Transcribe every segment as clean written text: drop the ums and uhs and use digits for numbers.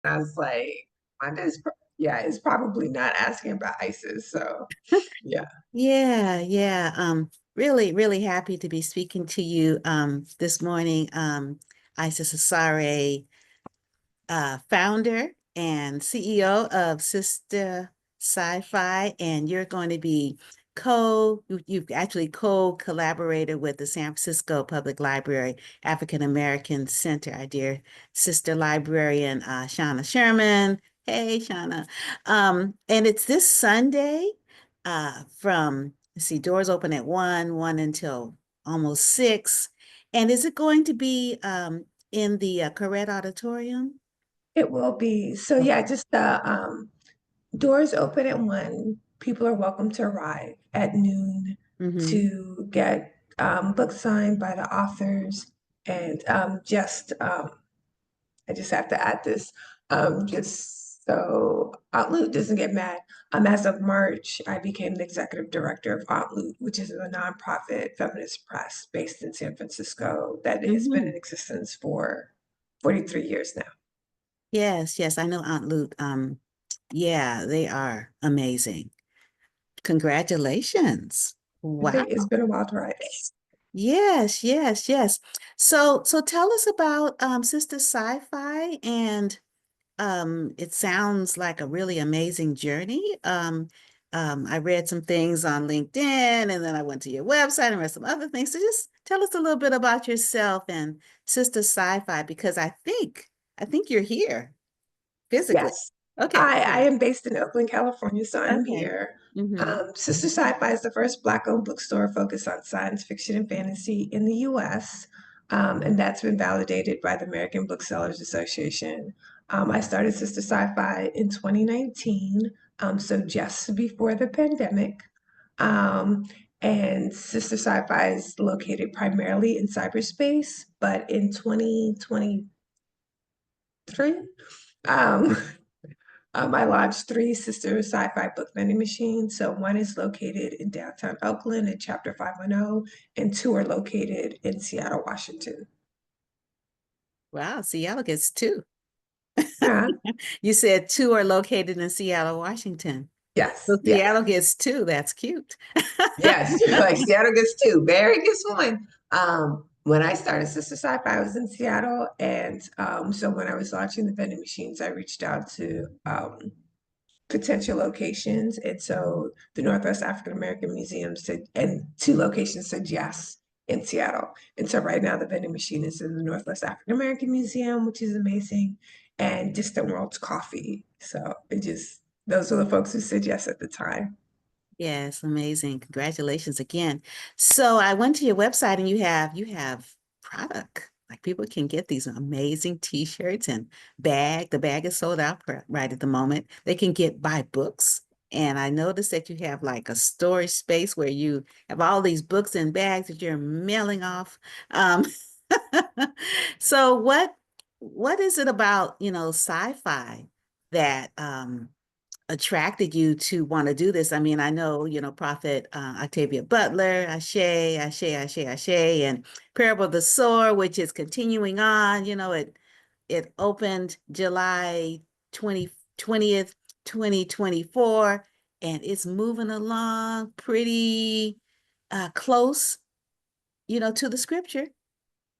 I was like, Wanda's, yeah, is probably not asking about ISIS. So yeah. Yeah, yeah. Really, really happy to be speaking to you this morning. Isis Asare, founder and CEO of Sistah Sci-Fi, and you're going to be you've actually co-collaborated with the San Francisco Public Library African American Center, our dear sister librarian, Shauna Sherman. Hey, Shauna. And it's this Sunday from, let's see, doors open at 1 until almost 6. And is it going to be in the KQED Auditorium? It will be. So yeah, just the doors open at 1. People are welcome to arrive at noon Mm-hmm. to get books signed by the authors. And I just have to add this, just so Aunt Loot doesn't get mad. As of March, I became the executive director of Aunt Loot, which is a nonprofit feminist press based in San Francisco that has been Mm-hmm. in existence for 43 years now. Yes, yes, I know Aunt Luke. Yeah, they are amazing. Congratulations. Wow. It's been a wild ride. Yes, yes, yes. So tell us about Sister Sci-Fi, and it sounds like a really amazing journey. I read some things on LinkedIn, and then I went to your website and read some other things. So just tell us a little bit about yourself and Sister Sci-Fi, because I think you're here physically. Yes. Okay. I am based in Oakland, California, so I'm Okay. here. Mm-hmm. Sister Sci-Fi is the first Black-owned bookstore focused on science fiction and fantasy in the US, and that's been validated by the American Booksellers Association. I started Sister Sci-Fi in 2019, so just before the pandemic. Um, and Sister Sci-Fi is located primarily in cyberspace, but in 2023, um, I launched 3 sci-fi book vending machines. So one is located in downtown Oakland at Chapter 510, and 2 are located in Seattle, Washington. Wow, Seattle gets two. Yeah. You said two are located in Seattle, Washington. Yes, So yes, Seattle gets two. That's cute. yes. Like Seattle gets 2. Barry gets 1. When I started Sister Sci-Fi, I was in Seattle, and so when I was launching the vending machines, I reached out to potential locations. And so the Northwest African American Museum said, and 2 locations said yes in Seattle. And so right now the vending machine is in the Northwest African American Museum, which is amazing, and Distant Worlds Coffee. So those are the folks who said yes at the time. Yes, amazing. Congratulations again. So I went to your website and you have product. Like people can get these amazing t-shirts and bag. The bag is sold out right at the moment. They can buy books. And I noticed that you have like a storage space where you have all these books and bags that you're mailing off. Um, so what is it about, sci-fi that attracted you to want to do this? I mean, I know, Prophet Octavia Butler, Ashe, Ashe, Ashe, Ashe, and Parable of the Sower, which is continuing on. It opened July 20th, 2024, and it's moving along pretty close, to the scripture.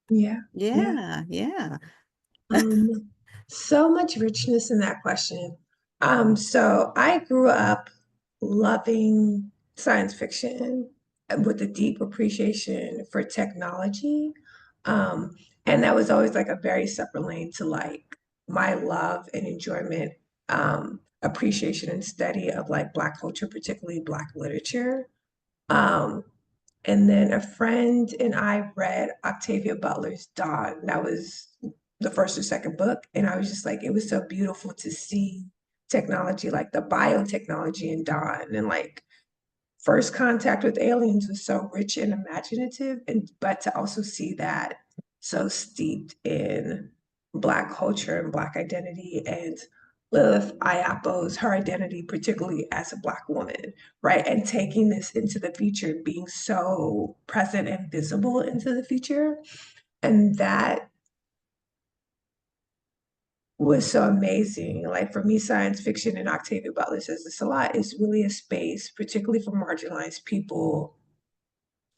Yeah, yeah. Yeah, yeah. So much richness in that question. So I grew up loving science fiction with a deep appreciation for technology. Um, and that was always like a very separate lane to like my love and enjoyment, appreciation and study of like Black culture, particularly Black literature. Um, and then a friend and I read Octavia Butler's Dawn. That was the first or second book. And I was just like, it was so beautiful to see technology, like the biotechnology in Dawn. And like first contact with aliens was so rich and imaginative. And but to also see that so steeped in Black culture and Black identity, and Lilith Ayapo's her identity, particularly as a Black woman, right? And taking this into the future, being so present and visible into the future. And that was so amazing. Like for me, science fiction and Octavia Butler says this a lot, is really a space, particularly for marginalized people,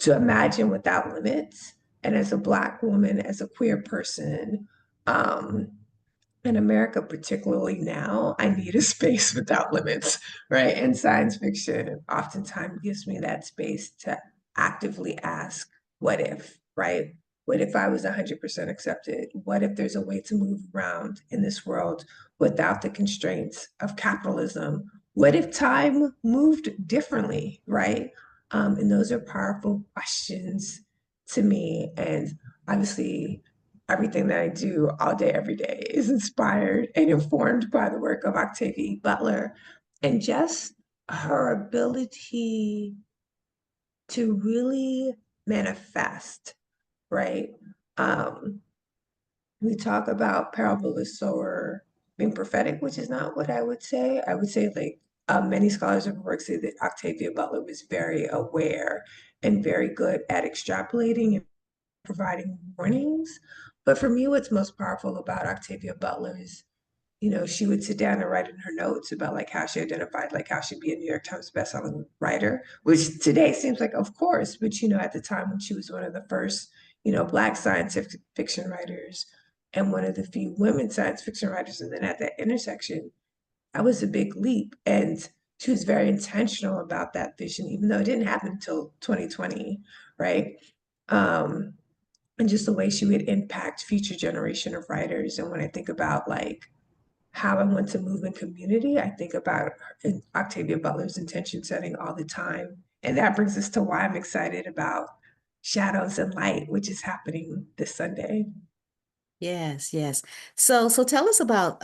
to imagine without limits. And as a Black woman, as a queer person, um, in America, particularly now, I need a space without limits, right? And science fiction oftentimes gives me that space to actively ask, what if, right? What if I was 100% accepted? What if there's a way to move around in this world without the constraints of capitalism? What if time moved differently, right? And those are powerful questions to me. And obviously, everything that I do all day, every day is inspired and informed by the work of Octavia Butler and just her ability to really manifest, right? Um, we talk about parable of the sower being prophetic, which is not what I would say. I would say like many scholars of work say that Octavia Butler was very aware and very good at extrapolating providing warnings. But for me, what's most powerful about Octavia Butler is, she would sit down and write in her notes about like how she identified like how she'd be a New York Times bestselling writer, which today seems like of course, but at the time when she was one of the first, Black science fiction writers and one of the few women science fiction writers, and then at that intersection, that was a big leap. And she was very intentional about that vision, even though it didn't happen until 2020, right? Um, and just the way she would impact future generation of writers. And when I think about like how I want to move in community, I think about Octavia Butler's intention setting all the time. And that brings us to why I'm excited about Shadows and Light, which is happening this Sunday. Yes, yes. So tell us about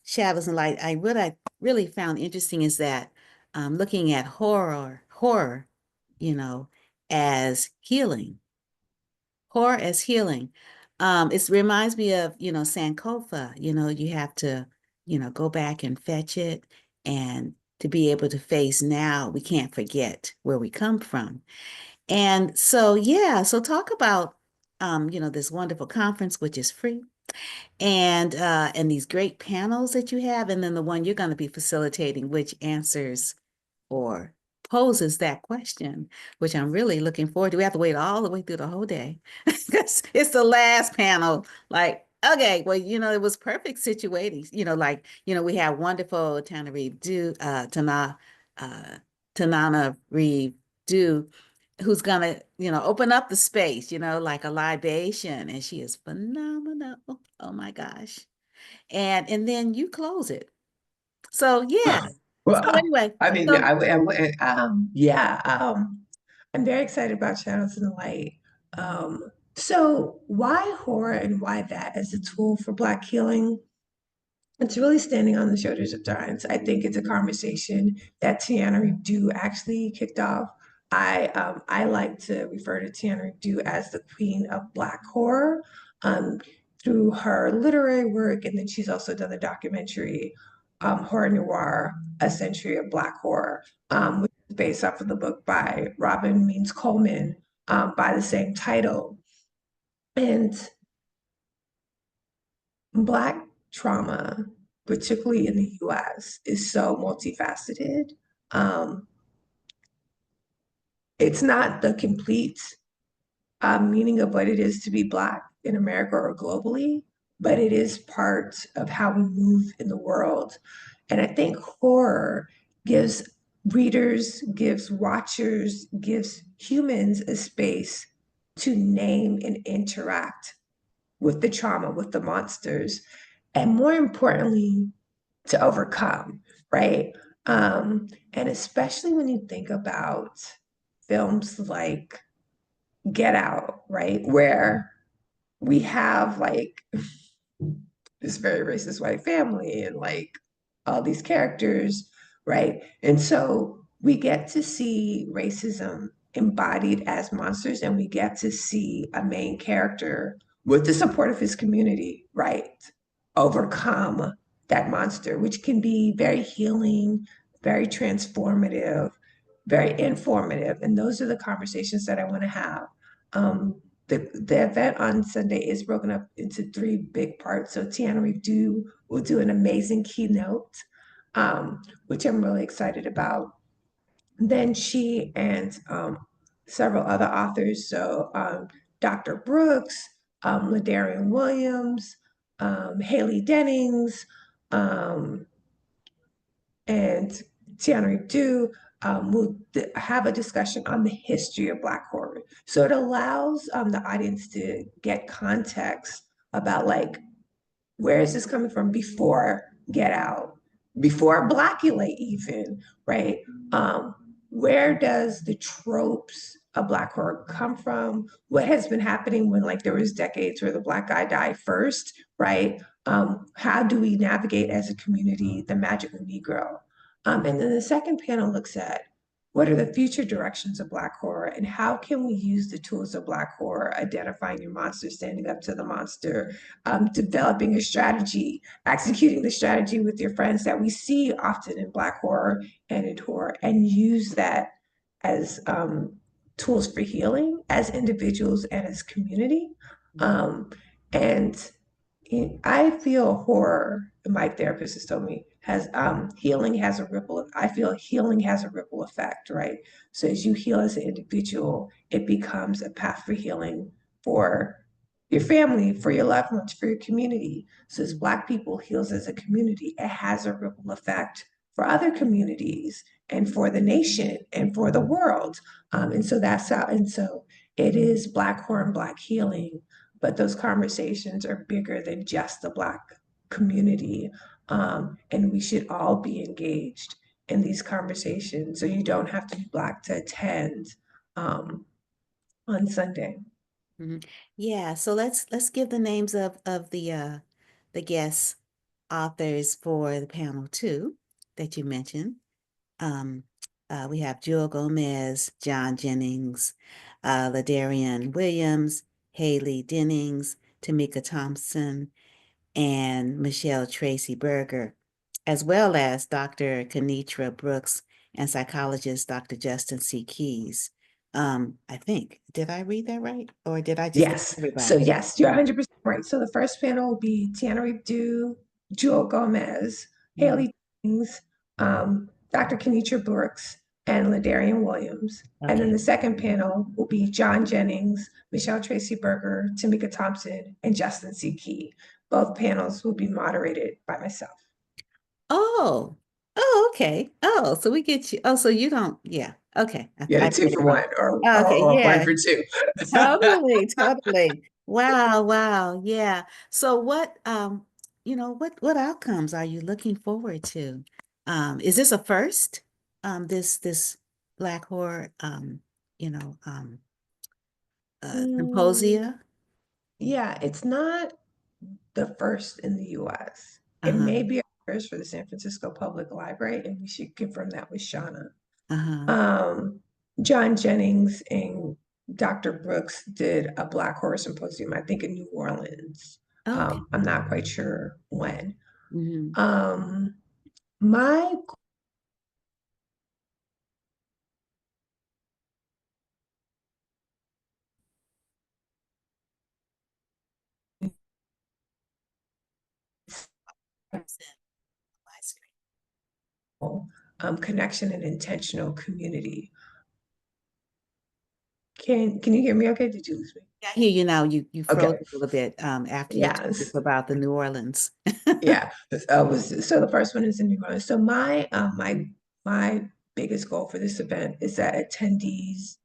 Shadows and Light. What I really found interesting is that looking at horror, you know, as healing, horror as healing. It reminds me of, Sankofa. You have to, go back and fetch it, and to be able to face now, we can't forget where we come from. And so, yeah, so talk about, this wonderful conference, which is free, and these great panels that you have, and then the one you're going to be facilitating, which answers or poses that question, which I'm really looking forward to. We have to wait all the way through the whole day because it's the last panel. Like, okay, well, it was perfect situating. We have wonderful uh, Tanana Reeve Do, who's gonna, open up the space, like a libation, and she is phenomenal. Oh my gosh. And then you close it. So yeah. Well, So anyway, I mean, so yeah, I'm very excited about Shadows in the Light. So why horror and why that as a tool for Black healing? It's really standing on the shoulders of giants. I think it's a conversation that Tiana Redu actually kicked off. I like to refer to Tiana Redu as the queen of Black horror um, through her literary work, and then she's also done the documentary Horror Noir: A Century of Black Horror, which is based off of the book by Robin Means Coleman by the same title. And Black trauma, particularly in the US, is so multifaceted. Um, it's not the complete meaning of what it is to be Black in America or globally, but it is part of how we move in the world. And I think horror gives readers, gives watchers, gives humans a space to name and interact with the trauma, with the monsters, and more importantly, to overcome, right? And especially when you think about films like Get Out, right? Where we have like this very racist white family and like all these characters, right? And so we get to see racism embodied as monsters, and we get to see a main character with the support of his community, right? Overcome that monster, which can be very healing, very transformative, very informative. And those are the conversations that I want to have. the event on Sunday is broken up into three big parts. So Tiana Redu will do an amazing keynote, which I'm really excited about. Then she and several other authors, so Dr. Brooks, Ladarian Williams, Haley Dennings, um, and Tiana Du will have a discussion on the history of Black horror. So it allows the audience to get context about like where is this coming from before Get Out, before Blackulate even, right? Um, where does the tropes of Black horror come from? What has been happening when like there was decades where the Black guy died first, right? How do we navigate as a community the magical Negro? And then the second panel looks at what are the future directions of Black horror and how can we use the tools of Black horror, identifying your monster, standing up to the monster, developing a strategy, executing the strategy with your friends that we see often in Black horror and in horror, and use that as tools for healing as individuals and as community. And I feel horror, my therapist has told me, has healing has a ripple. I feel healing has a ripple effect, right? So as you heal as an individual, it becomes a path for healing for your family, for your loved ones, for your community. So as Black people heals as a community, it has a ripple effect for other communities and for the nation and for the world. And so that's how, and so it is Black horror and Black healing, but those conversations are bigger than just the Black community. And we should all be engaged in these conversations. So you don't have to be Black to attend on Sunday. Mhm. Yeah, so let's give the names of the guest authors for the panel too that you mentioned. Um, we have Jewel Gomez, John Jennings, Ladarian Williams, Haley Dennings, Tamika Thompson, and Michelle Tracy Berger, as well as Dr. Kenitra Brooks and psychologist Dr. Justin C. Keys. I think, did I read that right? Or did I just Yes. So everybody? yes, you're 100% right. So the first panel will be Tiana Redu, Jewel Gomez, Mhm. Haley Dennings, Dr. Kenitra Brooks, and Ladarian Williams. And then Okay. the second panel will be John Jennings, Michelle Tracy Berger, Tamika Thompson, and Justin C. Key. Both panels will be moderated by myself. Oh, oh, okay. Oh, so we get you. Oh, so you don't, yeah. Okay. Get I a two read it for wrong. one or, Okay, or one yeah. for two. Totally, totally. Wow, wow. Yeah. So what what outcomes are you looking forward to? Is this a first? This Black Horror you know, Mm, symposia? yeah, it's not the first in the US. It Uh-huh. may be a first for the San Francisco Public Library, and we should confirm that with Shauna. Uh-huh. Um, John Jennings and Dr. Brooks did a Black Horror Symposium, I think in New Orleans. Okay. I'm not quite sure when. Hmm. Um, my goal, connection and intentional community. Can you hear me okay? Did you lose me? I hear you now. You froze Okay. a little bit after you told us Yes. about the New Orleans. Yeah, so the first one is in New Orleans. So my biggest goal for this event is that attendees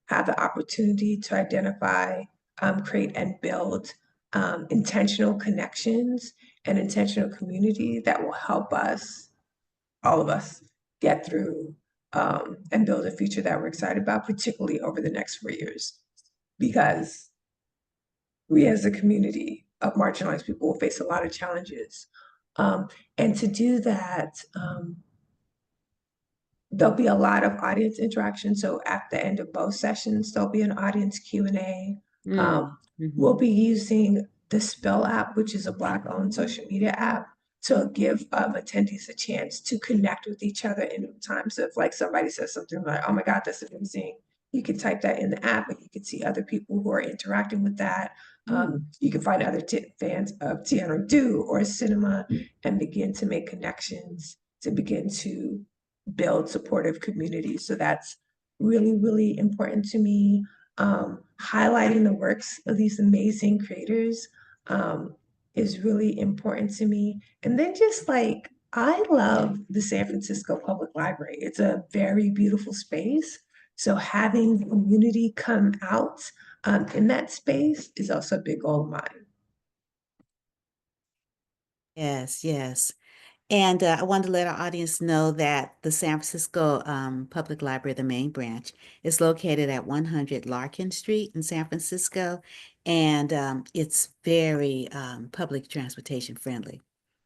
have the opportunity to identify, create, and build intentional connections and intentional community that will help us, all of us, get through and build a future that we're excited about, particularly over the next 4 years, because we as a community of marginalized people will face a lot of challenges. And to do that, there'll be a lot of audience interaction. So at the end of both sessions, there'll be an audience Q&A. Mm, We'll hmm. be using the Spill app, which is a Black-owned social media app, to give attendees a chance to connect with each other in times of like somebody says something like, "Oh my God, that's amazing." you can type that in the app and you can see other people who are interacting with that. Mm. You can find other fans of Tiana Do or cinema and begin to make connections to begin to build supportive communities. So that's really, really important to me. Highlighting the works of these amazing creators is really important to me. And then just like, I love the San Francisco Public Library. It's a very beautiful space. So having the community come out in that space is also a big goal of mine. Yes, yes. And I wanted to let our audience know that the San Francisco Public Library, the main branch, is located at 100 Larkin Street in San Francisco, and it's very public transportation friendly.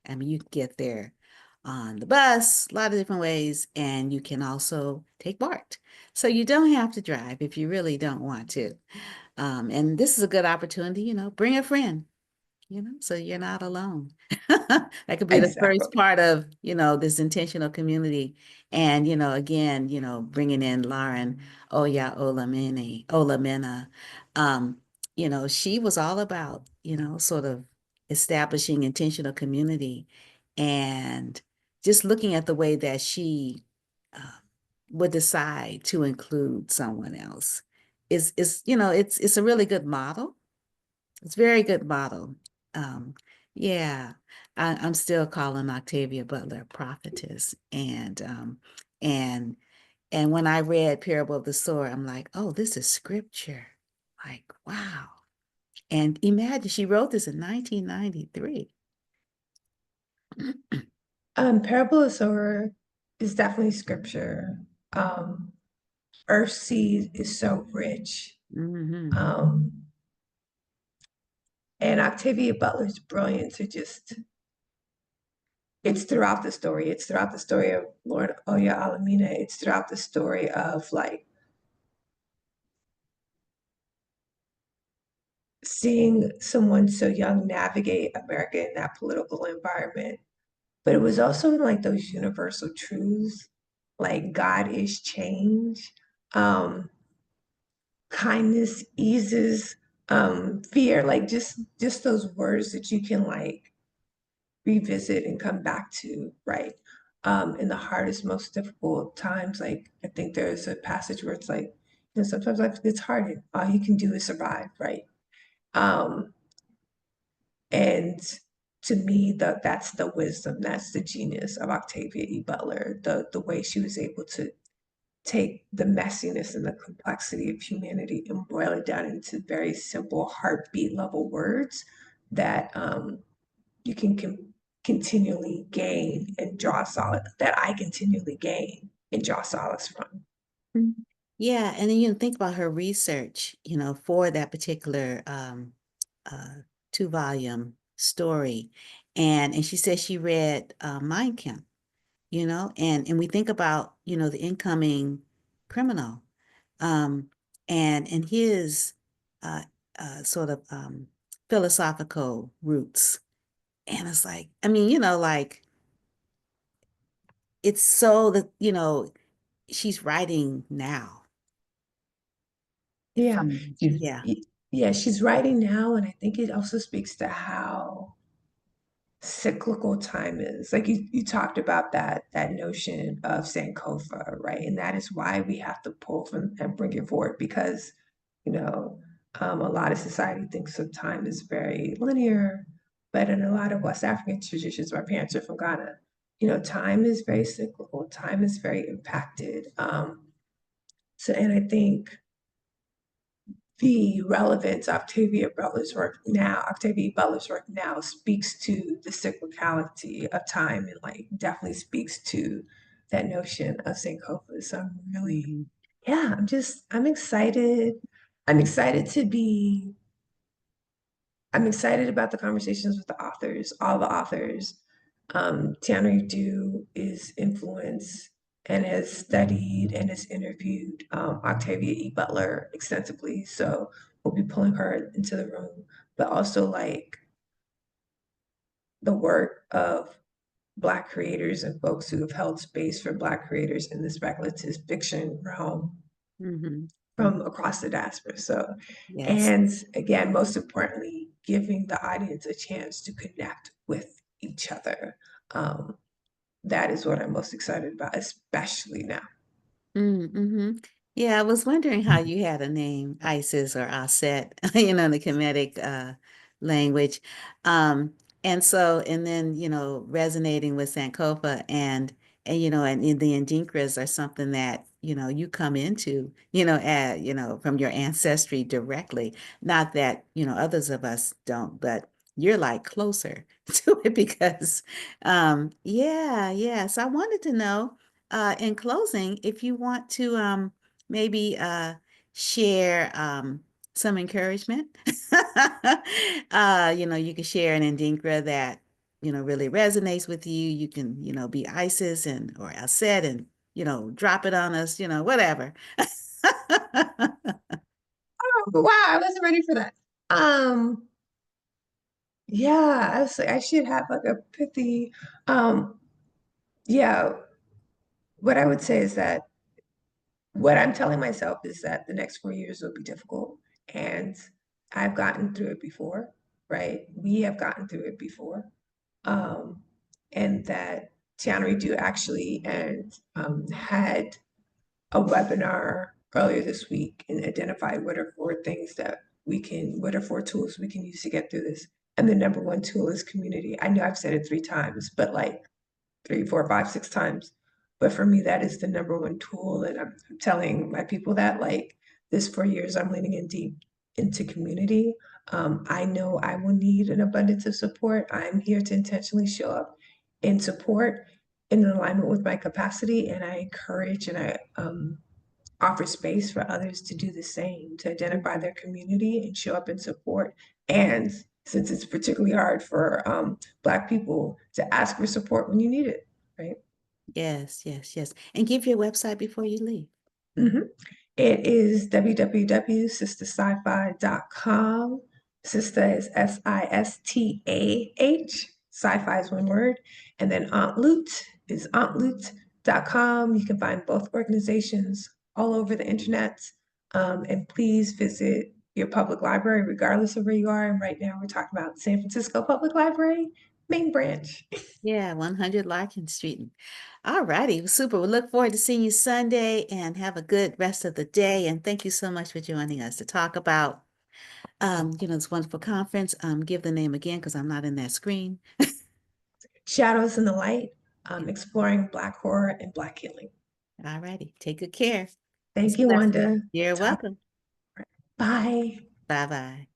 I mean, you can get there on the bus, a lot of different ways, and you can also take BART. So you don't have to drive if you really don't want to. And this is a good opportunity, bring a friend, so you're not alone. That could be the Exactly. first part of, this intentional community. And, again, bringing in Lauren Olamina. Um, she was all about, sort of establishing intentional community and just looking at the way that she uh, would decide to include someone else it's a really good model. It's a very good model. Um, yeah, I'm still calling Octavia Butler a prophetess. And and when I read Parable of the Sower, I'm like, oh, this is scripture. Like, wow. And imagine she wrote this in 1993. Parable of Sower is definitely scripture. Um, Earthseed is so rich. Hmm. Um, and Octavia Butler's brilliant to just, it's throughout the story. It's throughout the story of Lord Oya Alamina. It's throughout the story of like seeing someone so young navigate America in that political environment. But it was also in like those universal truths, like God is change. Um, Kindness eases fear, like just those words that you can like revisit and come back to, right? In the hardest, most difficult times, like I think there's a passage where it's like, sometimes life gets hard and all you can do is survive, right? Um, and to me, that's the wisdom, that's the genius of Octavia E. Butler, the way she was able to take the messiness and the complexity of humanity and boil it down into very simple heartbeat level words that you can continually gain and draw solace, that I continually gain and draw solace from. Mhm. Yeah, and then you think about her research, for that particular uh, two-volume story, and she said she read Mein Kampf, and we think about the incoming criminal, um, and his uh, sort of philosophical roots, and it's like, I mean, like it's so that she's writing now Yeah, from she's yeah. yeah, she's writing now, and I think it also speaks to how cyclical time is. Like you talked about that notion of Sankofa, right? And that is why we have to pull from and bring it forward because, you know, a lot of society thinks of time as very linear, but in a lot of West African traditions, my parents are from Ghana, time is very cyclical, time is very impacted. So, and I think the relevance of Octavia Butler's work now speaks to the cyclicality of time and like definitely speaks to that notion of Sankofa. So I'm really, Mhm. yeah, I'm excited. I'm excited to be, I'm excited about the conversations with the authors, all the authors. Tiana Du is influenced and has studied and has interviewed Octavia E. Butler extensively. So we'll be pulling her into the room, but also like the work of Black creators and folks who have held space for Black creators in the speculative fiction realm Mhm. from across the diaspora. So, Yes. and again, most importantly, giving the audience a chance to connect with each other. Um, that is what I'm most excited about, especially now. Mm-hmm. Yeah, I was wondering how you had a name, Isis or Aset, in the Kemetic language. Um, and so, and then, resonating with Sankofa and the Adinkras are something that, you come into, from your ancestry directly. Not that, others of us don't, but you're like closer to it because, yeah. So I wanted to know in closing, if you want to maybe share some encouragement, you can share an Endinkra that, really resonates with you. You can, be Isis and or Alced and, drop it on us, whatever. Oh, wow, I wasn't ready for that. Um, yeah, I should have like a pithy, um, yeah, what I would say is that what I'm telling myself is that the next 4 years will be difficult, and I've gotten through it before, right? We have gotten through it before. Um, and that Tiana do actually and had a webinar earlier this week and identified what are four things that what are four tools we can use to get through this. And the number one tool is community. I know I've said it 3 times, but like three, four, five, 6 times. But for me, that is the number one tool. And I'm telling my people that like this 4 years, I'm leaning in deep into community. I know I will need an abundance of support. I'm here to intentionally show up in support in alignment with my capacity. And I encourage and I offer space for others to do the same, to identify their community and show up in support. And since it's particularly hard for Black people to ask for support when you need it, right? Yes. And give your website before you leave. Mhm. It is www.sistahscifi.com. Sistah is Sistah. Sci-fi is one word. And then Aunt Loot is auntloot.com. You can find both organizations all over the internet. And please visit your public library, regardless of where you are. And right now we're talking about San Francisco Public Library, main branch. Yeah, 100 Larkin Street. All righty, super. We look forward to seeing you Sunday and have a good rest of the day. And thank you so much for joining us to talk about, this wonderful conference. Give the name again because I'm not in that screen. Shadows in the Light, exploring Black horror and Black healing. All righty, take good care. Thank you, Wanda. You're Talk. welcome. Bye. Bye-bye.